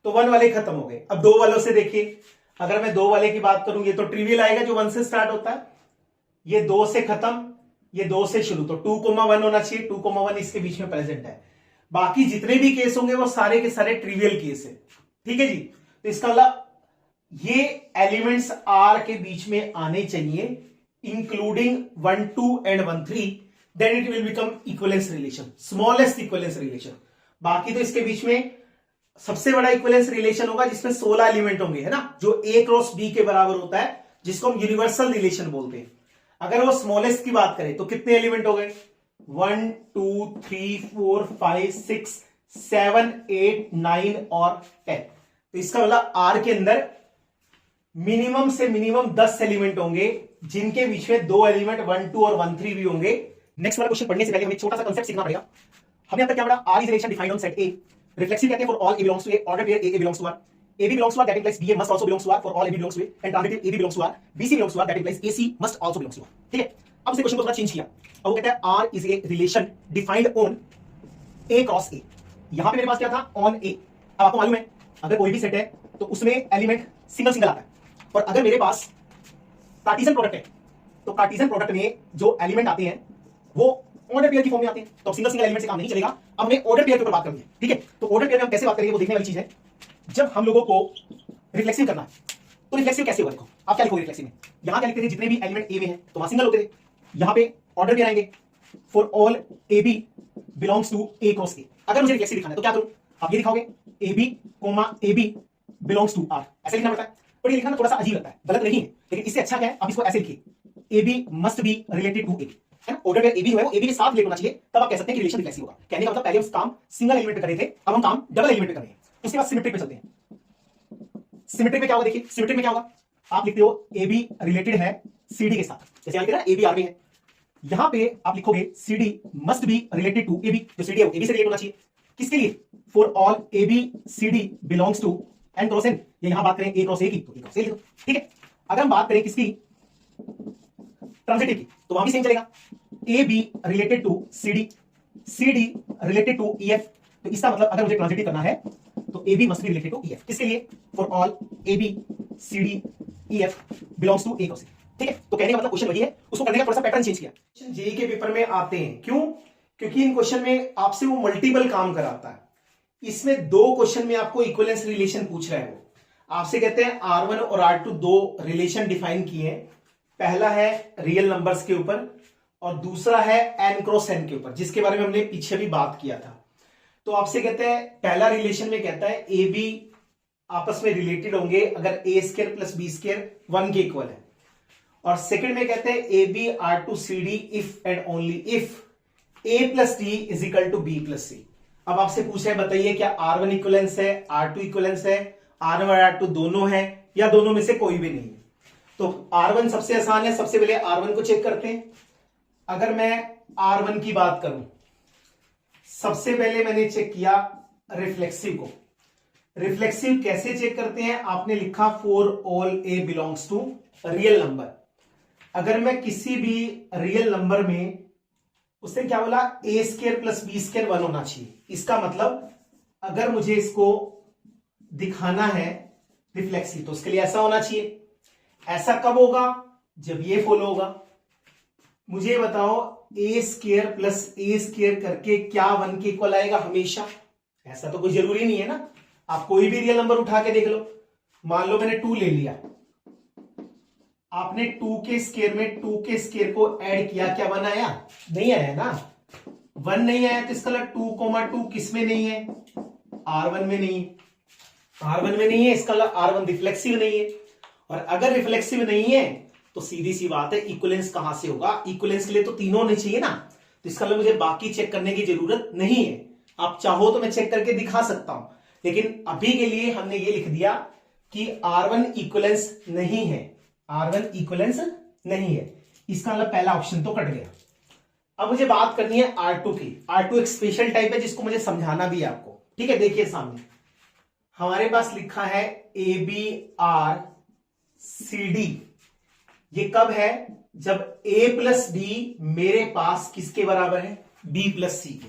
Speaker 1: तो 1 वाले खत्म हो गए। अब 2 वालों से देखिए, अगर मैं 2 वाले की बात करूं, ये तो ट्रिवियल आएगा जो 1 से स्टार्ट होता है। ये 2 से खत्म, ये 2 से शुरू, तो 2 1 होना चाहिए। 2 1 इसके बीच में प्रेजेंट है। बाकी जितने भी केस होंगे वो सारे के सारे ट्रिवियल केस है। ठीक है जी, तो इसका मतलब ये एलिमेंट्स आर के बीच में आने चाहिए, including 1 2 and 1 3, then it will become equivalence relation, smallest equivalence relation. बाकी तो इसके बीच में सबसे बड़ा इक्विवेलेंस रिलेशन होगा जिसमें 16 एलिमेंट होंगे, है ना, जो A क्रॉस B के बराबर होता है, जिसको हम यूनिवर्सल रिलेशन बोलते हैं। अगर वो स्मॉलेस्ट की बात करें तो कितने एलिमेंट हो गए? 1 2 3 4 5 6 7 8 9 और 10। तो इसका मतलब आर के अंदर मिनिमम से मिनिमम 10 एलिमेंट होंगे, जिनके बीच में 2 एलिमेंट 1 2 और 1 3 भी होंगे। नेक्स्ट वाला क्वेश्चन पढ़ने से पहले हमें छोटा सा कांसेप्ट सीखना पड़ेगा। हमने अब तक क्या पढ़ा? R is relation defined on set A, reflexive कहते हैं for all A belongs to A, order pair a belongs to R, AB belongs to R, that implies BA must also belongs to R for all AB belongs to A, and transitive AB belongs to R, BC belongs to R, that implies AC must also belongs to R. ठीक है, अब इस question को थोड़ा change किया। अब वो कहता है R is a relation defined on A cross A। यहां पे मेरे पास क्या था? on A। अब आपको मालूम है अगर कोई भी सेट है तो उसमें एलिमेंट सिंगल सिंगल आता है, और अगर मेरे पास कार्टेशियन प्रोडक्ट है तो कार्टेशियन प्रोडक्ट में जो एलिमेंट आते हैं वो ऑर्डर पेयर की फॉर्म में आते हैं। तो सिंगल सिंगल एलिमेंट से काम नहीं चलेगा। अब हमें ऑर्डर पेयर के ऊपर बात करनी है। ठीक है, तो ऑर्डर पेयर में हम कैसे बात करेंगे वो देखने वाली चीज है। जब हम लोगों को रिफ्लेक्सिव करना है तो रिफ्लेक्सिव कैसे होगा? देखो आप क्या लिखोगे रिफ्लेक्सिव में, यहां क्या लिखते थे? जितने भी एलिमेंट ए में है तो वहां सिंगल होते थे, यहां पे ऑर्डर पेयर आएंगे for all a B belongs to A cross A. अगर मुझे रिफ्लेक्सिव दिखाना है तो क्या करूं? आप ये दिखाओगे A B belongs to R, ऐसे लिखना पड़ता है। पर ये लिखना थोड़ा सा अजीब लगता है, गलत नहीं है, लेकिन इससे अच्छा क्या है, आप इसको ऐसे लिखिए a b must be related to a b, है ना। ऑर्डर पेयर ए बी जो है वो ए बी के साथ रिलेट होना चाहिए, तब आप कह सकते हैं कि रिलेशन रिफ्लेक्सिव होगा। कहने का मतलब पहले हम काम सिंगल एलिमेंट पे कर रहे थे, अब हम काम डबल एलिमेंट पे कर रहे हैं। उसके बाद सिमेट्रिक पे चलते हैं। सिमेट्रिक में क्या होगा? देखिए सिमेट्रिक में क्या होगा, आप लिखते हो ए बी रिलेटेड है सी डी के साथ, जैसे यहां लिखते हैं ए बी आर में है, यहां पे आप लिखोगे c d must be related to a b, जो सी डी है वो ए बी से रिलेट होना चाहिए। किसके लिए? For all a B C d belongs to N cross N. ये यहां बात करें ए क्रॉस ए की तो ए क्रॉस ए लिखो। ठीक है, अगर हम बात करें किसकी? ट्रांजिटिव की, तो वहां भी सेम चलेगा, a b related to C d related to e f. तो इसका मतलब अगर मुझे ट्रांजिटिव करना है तो a b must be related to e f. किसके लिए? For all a B C d e f belongs to A cross A. ठीक है, तो कहने का मतलब क्वेश्चन वही है, उसको करने का थोड़ा सा पैटर्न चेंज किया। क्वेश्चन जेईई के पेपर में आते हैं, क्यों? क्योंकि इन क्वेश्चन में आपसे वो मल्टीपल काम कराता है। इसमें 2 क्वेश्चन में आपको इक्विवेलेंस रिलेशन पूछ रहा है। वो आपसे कहते हैं R1 और R2 2 रिलेशन डिफाइन किए हैं। पहला है रियल नंबर्स के ऊपर और दूसरा है n क्रॉस n के ऊपर, जिसके बारे में हमने पीछे भी बात किया था। तो आपसे कहते हैं पहला रिलेशन में कहता है ए बी आपस में रिलेटेड होंगे अगर A square plus B square 1 के इक्वल है, और सेकंड में कहते हैं A B R to C D if and only if A plus D is equal to B plus C. अब आपसे पूछा है बताइए क्या R1 इक्विवेलेंस है, R2 इक्विवेलेंस है, R1 और R2 दोनों है या दोनों में से कोई भी नहीं है? तो R1 सबसे आसान है, सबसे पहले R1 को चेक करते हैं। अगर मैं R1 की बात करूं, सबसे पहले मैंने चेक किया रिफ्लेक्सिव को। रिफ्लेक्सिव कैसे चेक करते हैं? आपने लिखा for all A belongs to real number. अगर मैं किसी भी रियल नंबर में, उसने क्या बोला, ए स्क्वायर प्लस बी स्क्वायर 1 होना चाहिए। इसका मतलब अगर मुझे इसको दिखाना है रिफ्लेक्सिव तो उसके लिए ऐसा होना चाहिए। ऐसा कब होगा? जब ये फॉलो होगा। मुझे बताओ ए स्क्वायर प्लस ए स्क्वायर करके क्या 1 के इक्वल आएगा हमेशा? ऐसा तो कोई जरूरी नहीं है ना। आप कोई भी रियल नंबर उठा के देख लो। मान लो मैंने 2 ले लिया, आपने 2 के स्क्वायर में 2 के स्क्वायर को ऐड किया, क्या 1 आया? नहीं आया ना। 1 नहीं आया तो इसका मतलब 2, 2 किस में नहीं है? R1 में नहीं है। R1 में नहीं है, इसका मतलब R1 रिफ्लेक्सिव नहीं है। और अगर रिफ्लेक्सिव नहीं है तो सीधी सी बात है इक्विवेलेंस कहां से होगा? इक्विवेलेंस के लिए तो तीनों होने चाहिए ना। तो इसका मतलब मुझे बाकी चेक करने की जरूरत नहीं है। आप चाहो तो मैं चेक करके दिखा सकता हूं, लेकिन अभी के लिए हमने ये लिख दिया कि R1 इक्विवेलेंस नहीं है। R1 इक्विवेलेंस नहीं है, इसका मतलब पहला ऑप्शन तो कट गया। अब मुझे बात करनी है R2 की। R2 एक स्पेशल टाइप है जिसको मुझे समझाना भी है आपको, ठीक है। देखिए सामने हमारे पास लिखा है ABRCD। ये कब है? जब A प्लस डी मेरे पास किसके बराबर है? B प्लस सी के।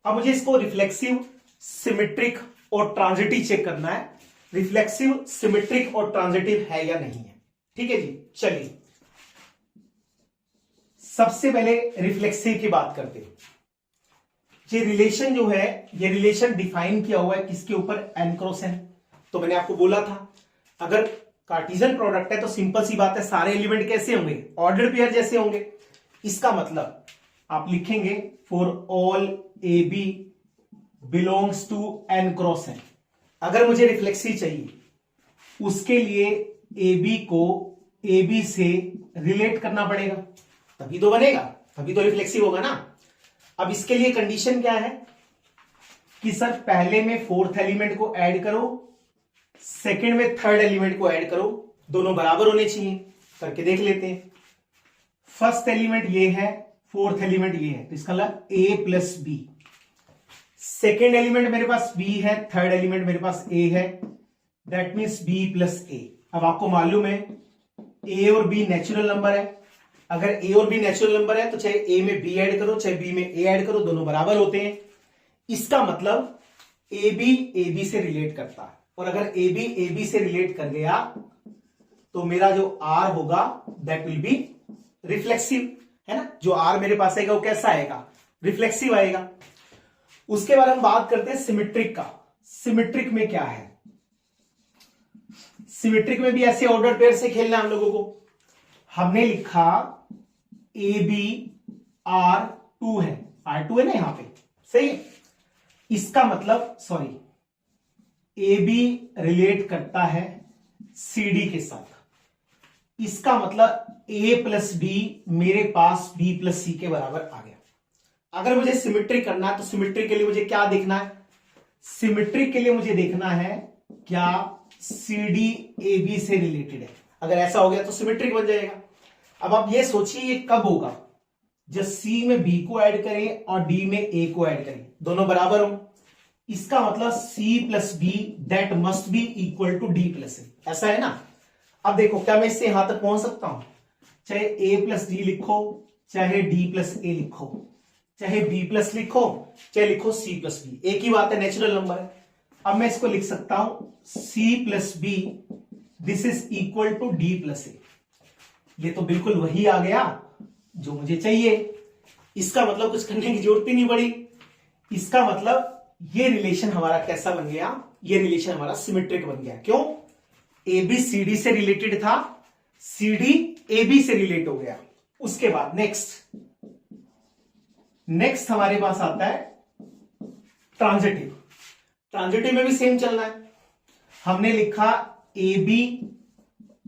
Speaker 1: अब मुझे इसको रिफ्लेक्सिव, सिमेट्रिक और ट्रांजिटिव चेक करना है। रिफ्लेक्सिव, सिमेट्रिक और ट्रांजिटिव है या नहीं है, ठीक है जी। चलिए सबसे पहले रिफ्लेक्सिव की बात करते हैं। ये रिलेशन जो है, ये रिलेशन डिफाइन किया हुआ है किसके ऊपर? n cross n। तो मैंने आपको बोला था अगर कार्टेशियन प्रोडक्ट है तो सिंपल सी बात है, सारे एलिमेंट कैसे होंगे? ऑर्डर पेयर जैसे होंगे। इसका मतलब आप लिखेंगे for all a B belongs to n cross n। अगर मुझे रिफ्लेक्सिव चाहिए उसके लिए ए बी को ए बी से रिलेट करना पड़ेगा, तभी तो बनेगा, तभी तो रिफ्लेक्सिव होगा ना। अब इसके लिए कंडीशन क्या है कि सर पहले में फोर्थ एलिमेंट को ऐड करो, सेकंड में थर्ड एलिमेंट को ऐड करो, दोनों बराबर होने चाहिए। करके देख लेते हैं। फर्स्ट एलिमेंट ये है, फोर्थ एलिमेंट ये है, तो इसका मतलब a plus b. Second element मेरे पास b है, थर्ड एलिमेंट मेरे पास a है, that means b plus a। अब आपको मालूम है a और b नेचुरल नंबर है। अगर a और b नेचुरल नंबर है तो चाहे a में b ऐड करो चाहे b में a ऐड करो, दोनों बराबर होते हैं। इसका मतलब ab ab से रिलेट करता है, और अगर ab ab से रिलेट कर गया तो मेरा जो r होगा दैट विल बी रिफ्लेक्सिव, है ना। जो r मेरे पास आएगा वो कैसा आएगा? रिफ्लेक्सिव आएगा। उसके बाद हम बात करते हैं सिमेट्रिक का। सिमेट्रिक में क्या है? सिमेट्रिक में भी ऐसे ऑर्डर पेयर से खेलना हम लोगों को। हमने लिखा ए बी R2 है, R2 है ना यहां पे, सही है। इसका मतलब सॉरी ए बी रिलेट करता है सी डी के साथ। इसका मतलब a प्लस डी मेरे पास b प्लस सी के बराबर आ गया। अगर मुझे सिमेट्रिक करना है तो सिमेट्रिक के लिए मुझे क्या देखना है? सिमेट्रिक के लिए मुझे देखना है क्या सी डी ए बी से रिलेटेड है। अगर ऐसा हो गया तो सिमेट्रिक बन जाएगा। अब आप ये सोचिए ये कब होगा? जब C में B को ऐड करें और D में A को ऐड करें, दोनों बराबर हो। इसका मतलब C plus b that must be equal to D plus A, ऐसा है ना। अब देखो क्या मैं इससे यहां तक पहुंच सकता हूं? चाहे A प्लस डी लिखो, चाहे D प्लस A लिखो, चाहे B प्लस लिखो, चाहे लिखो C प्लस बी, एक ही बात है, नेचुरल नंबर है। अब मैं इसको लिख सकता हूं C plus b this is equal to D plus A। ये तो बिल्कुल वही आ गया जो मुझे चाहिए। इसका मतलब कुछ करने की जरूरत ही नहीं पड़ी। इसका मतलब ये रिलेशन हमारा कैसा बन गया? ये रिलेशन हमारा सिमेट्रिक बन गया। क्यों? ए बी सी डी से रिलेटेड था, सी डी ए बी से रिलेट हो गया। उसके बाद नेक्स्ट हमारे पास आता है ट्रांजिटिव। ट्रांजिटिव में भी सेम चलना है। हमने लिखा ए बी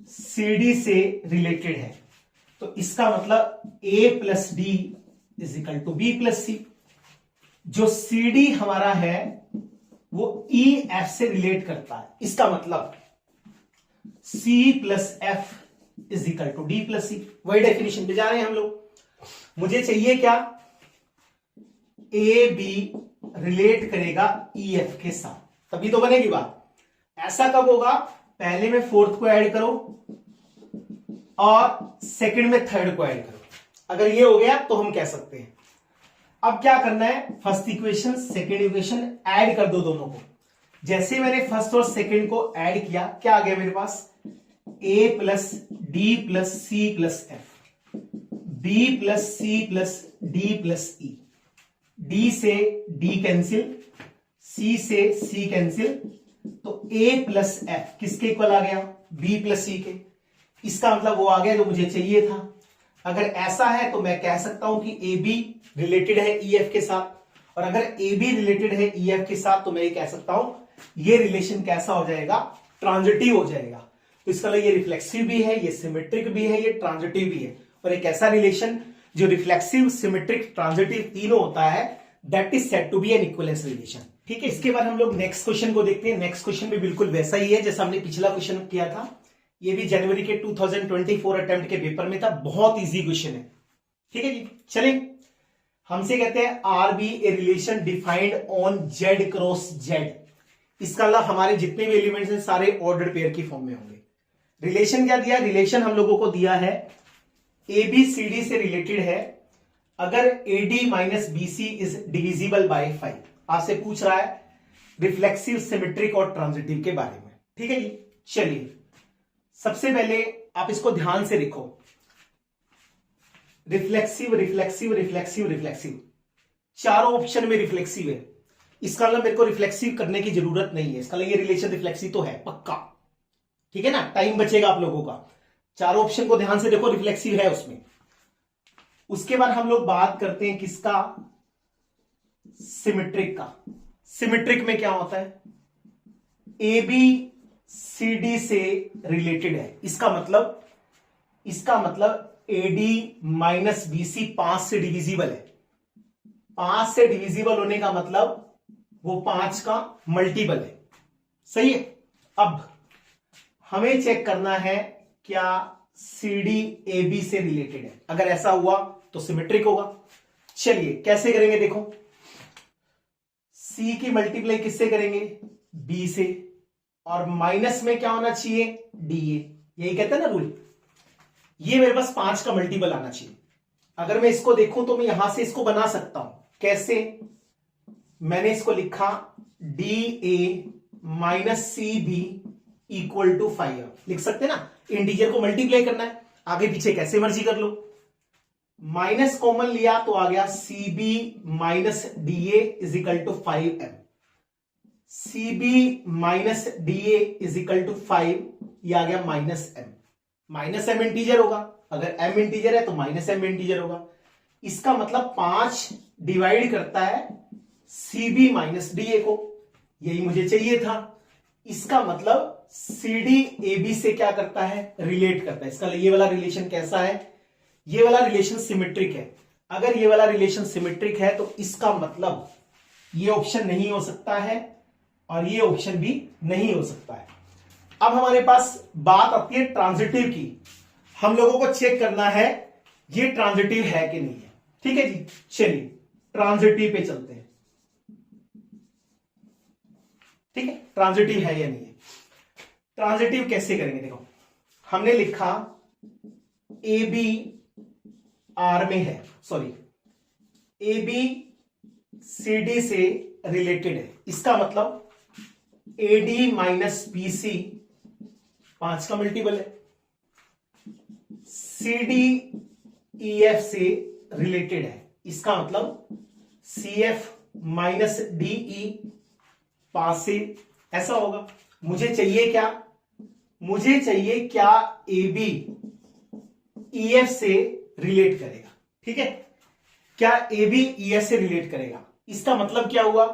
Speaker 1: सी डी से रिलेटेड है, तो इसका मतलब a plus D is equal to B plus C. जो सी डी हमारा है वो ई एफ से रिलेट करता है, इसका मतलब c plus F is equal to D plus C. वही डेफिनेशन पे जा रहे हैं हम लोग। मुझे चाहिए क्या? ए बी रिलेट करेगा ई एफ के साथ, तभी तो बनेगी बात। ऐसा कब होगा? पहले में फोर्थ को ऐड करो और सेकंड में थर्ड को ऐड करो। अगर ये हो गया तो हम कह सकते हैं। अब क्या करना है? First equation second equation add कर दो दोनों को। जैसे मैंने फर्स्ट और सेकंड को ऐड किया, क्या आ गया मेरे पास? a plus d plus c plus f, b plus c plus d plus e. D से डी कैंसिल, सी से सी कैंसिल, तो ए प्लस एफ किसके इक्वल आ गया, बी प्लस सी के। इसका मतलब वो आ गया जो मुझे चाहिए था। अगर ऐसा है तो मैं कह सकता हूं कि ए बी रिलेटेड है ई एफ के साथ, और अगर ए बी रिलेटेड है ई एफ के साथ तो मैं ये कह सकता हूं ये रिलेशन कैसा हो जाएगा, ट्रांजिटिव हो जाएगा। तो इसका मतलब ये रिफ्लेक्सिव भी है, ये सिमेट्रिक भी है, ये ट्रांजिटिव भी है। और एक ऐसा रिलेशन जो रिफ्लेक्सिव, सिमेट्रिक, ट्रांजिटिव तीनों होता है, that is said to be an equivalence relation. ठीक है, इसके बाद हम लोग नेक्स्ट क्वेश्चन को देखते हैं। नेक्स्ट क्वेश्चन भी बिल्कुल वैसा ही है जैसा हमने पिछला क्वेश्चन किया था। ये भी जनवरी के 2024 अटेम्प्ट के पेपर में था, बहुत इजी क्वेश्चन है। ठीक है जी, चलिए हमसे कहते हैं R be a relation defined on Z cross Z. इसका मतलब हमारे जितने भी एलिमेंट्स हैं सारे ऑर्डर पेयर की फॉर्म में होंगे। रिलेशन क्या दिया, रिलेशन हम लोगों को दिया है ए बी सी डी से रिलेटेड है अगर a d minus b c is divisible by 5। आपसे पूछ रहा है रिफ्लेक्सिव, सिमेट्रिक और ट्रांजिटिव के बारे में। ठीक है जी, चलिए सबसे पहले आप इसको ध्यान से लिखो, रिफ्लेक्सिव रिफ्लेक्सिव रिफ्लेक्सिव रिफ्लेक्सिव, चारों ऑप्शन में रिफ्लेक्सिव है। इसका मतलब मेरे को रिफ्लेक्सिव करने की जरूरत नहीं है, इसका मतलब ये रिलेशन रिफ्लेक्सिव तो है पक्का। ठीक है ना, टाइम बचेगा आप लोगों का। चारों ऑप्शन को ध्यान से देखो, रिफ्लेक्सिव है उसमें। उसके बाद हम लोग बात करते हैं किसका, सिमेट्रिक का। सिमेट्रिक में क्या होता है, ए बी सी डी से रिलेटेड है। इसका मतलब a d minus b c 5 से डिविजिबल है। 5 से डिविजिबल होने का मतलब वो 5 का मल्टीपल है। सही है। अब हमें चेक करना है क्या सी डी ए बी से रिलेटेड है। अगर ऐसा हुआ तो सिमेट्रिक होगा। चलिए कैसे करेंगे, देखो सी की मल्टीप्लाई किससे करेंगे, बी से, और माइनस में क्या होना चाहिए, डी ए। यही कहते हैं ना रूल। ये मेरे पास 5 का मल्टीपल आना चाहिए। अगर मैं इसको देखूं तो मैं यहां से इसको बना सकता हूं। कैसे, मैंने इसको लिखा d a minus c b equal to 5। लिख सकते ना, इंटीजर को मल्टीप्लाई करना है, आगे पीछे कैसे मर्जी कर लो। माइनस कॉमन लिया तो आ गया c b minus d a is equal to 5m। C b minus d a is equal to 5, ये आ गया minus m. Minus m integer होगा, अगर m इंटीजर है तो माइनस एम इंटीजर होगा। इसका मतलब 5 डिवाइड करता है c b minus d a को, यही मुझे चाहिए था। इसका मतलब सी डी ए बी से क्या करता है, रिलेट करता है। इसका ये वाला रिलेशन कैसा है, ये वाला रिलेशन सिमेट्रिक है। अगर ये वाला रिलेशन सिमेट्रिक है तो इसका मतलब ये ऑप्शन नहीं हो सकता है और ये ऑप्शन भी नहीं हो सकता है। अब हमारे पास बात आती है ट्रांजिटिव की। हम लोगों को चेक करना है ये ट्रांजिटिव है कि नहीं है। ठीक है जी, चलिए ट्रांजिटिव पे चलते हैं। ठीक है, ट्रांजिटिव है या नहीं है। ट्रांजिटिव कैसे करेंगे, देखो हमने लिखा ए बी आर में है, sorry a B C D से रिलेटेड है। इसका मतलब a d minus b c 5 का मल्टीपल है। सी डी ई एफ से रिलेटेड है। इसका मतलब c f minus d e 5 से, ऐसा होगा। मुझे चाहिए क्या, मुझे चाहिए क्या ए बी ई एफ से रिलेट करेगा। ठीक है, क्या ए बी ई एफ से रिलेट करेगा। इसका मतलब क्या हुआ,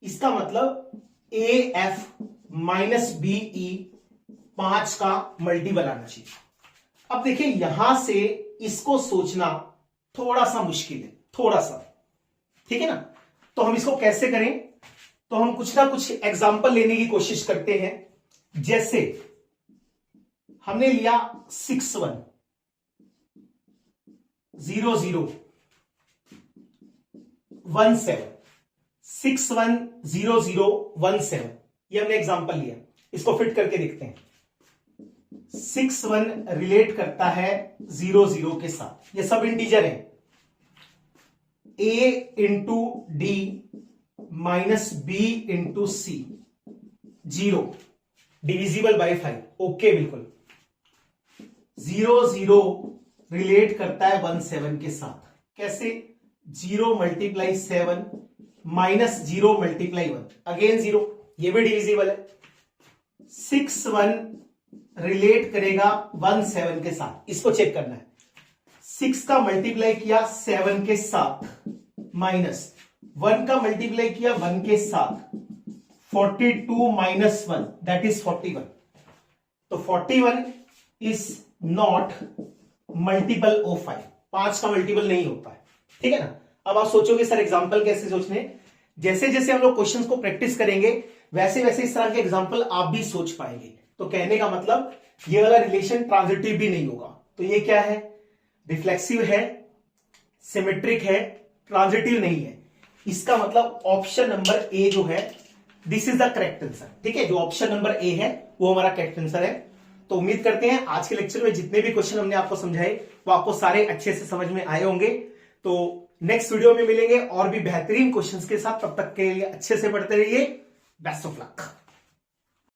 Speaker 1: इसका मतलब a f minus b e 5 का मल्टीपल आना चाहिए। अब देखिए यहां से इसको सोचना थोड़ा सा मुश्किल है, थोड़ा सा। ठीक है ना, तो हम इसको कैसे करें, तो हम कुछ ना कुछ एग्जाम्पल लेने की कोशिश करते हैं। जैसे हमने लिया 6 1 0 0 1 7, 6 1 0 0 1 7, ये हमने एग्जाम्पल लिया। इसको फिट करके देखते हैं। 6 1 रिलेट करता है 0 0 के साथ, ये सब इंटीजर है। a into d minus b into c 0 divisible by 5। Okay, बिल्कुल। 0 0 रिलेट करता है 1 7 के साथ। कैसे, 0 मल्टीप्लाई 7 माइनस 0 मल्टीप्लाई 1, अगेन 0, ये भी डिविजिबल है। 6 1 रिलेट करेगा 1 7 के साथ, इसको चेक करना है। 6 का मल्टीप्लाई किया 7 के साथ, माइनस 1 का मल्टीप्लाई किया 1 के साथ, 42 माइनस 1 दैट इज 41। तो 41 इज नॉट मल्टीपल ऑफ 5, 5 का मल्टीपल नहीं होता है, ठीक है ना। अब आप सोचोगे सर एग्जांपल कैसे सोचने, जैसे जैसे हम लोग क्वेश्चंस को प्रैक्टिस करेंगे वैसे वैसे इस तरह के एग्जांपल आप भी सोच पाएंगे। तो कहने का मतलब ये वाला रिलेशन ट्रांजिटिव भी नहीं होगा। तो ये क्या है, रिफ्लेक्सिव है, सिमेट्रिक है, ट्रांजिटिव नहीं है। इसका मतलब ऑप्शन नंबर ए जो है this is the correct answer, ठीक है। जो ऑप्शन नंबर ए है वो हमारा करेक्ट आंसर है। तो उम्मीद करते हैं आज के लेक्चर में जितने भी क्वेश्चन हमने आपको समझाए वो आपको सारे अच्छे से समझ में आए होंगे। तो नेक्स्ट वीडियो में मिलेंगे और भी बेहतरीन क्वेश्चंस के साथ, तब तक के लिए अच्छे से पढ़ते रहिए। Best of luck.